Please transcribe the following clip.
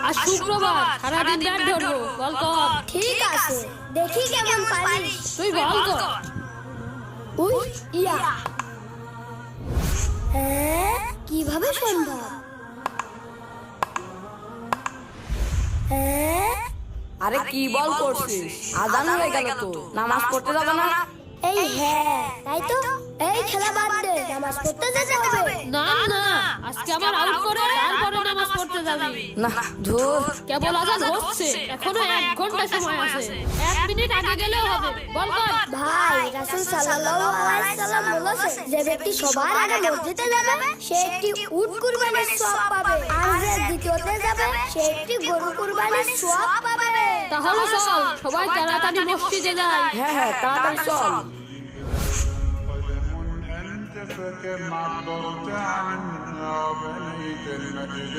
আর শুক্রবার সারাদিন ব্যাট ধরবো, বল কর। ঠিক আছে, দেখি কেমন পারিস। তুই বল কর। উই ইয়া। হ্যাঁ, কিভাবে সম্ভব? হ্যাঁ, আরে কি বল করছিস? আজান হয়ে গেল তো, নামাজ পড়তে যাবে না? এই হ্যাঁ, তাই তো। এই খেলা বাদ দে, নামাজ পড়তে যেতে হবে। না না, আজকে আমার আউট করে তারপরে নামাজ পড়তে যাবি। না ধুর, কেবল আজান হচ্ছে, এখনো 1 ঘন্টা সময় আছে। 1 মিনিট আগে গেলেও হবে, বল কর। ভাই, রাসূল সাল্লাল্লাহু আলাইহি সাল্লাম বলেছেন, যে ব্যক্তি সবার আগে মসজিদে যাবে সে একটি উট কুরবানির সওয়াব পাবে, আর যে দ্বিতীয়তে যাবে সে একটি গরু কুরবানির সওয়াব পাবে। তাহলে চল, সবাই তাড়াতাড়ি মসজিদে যাই। হ্যাঁ হ্যাঁ তাড়াতাড়ি চল। أنت فكم عبرت عنها وبنيت المجد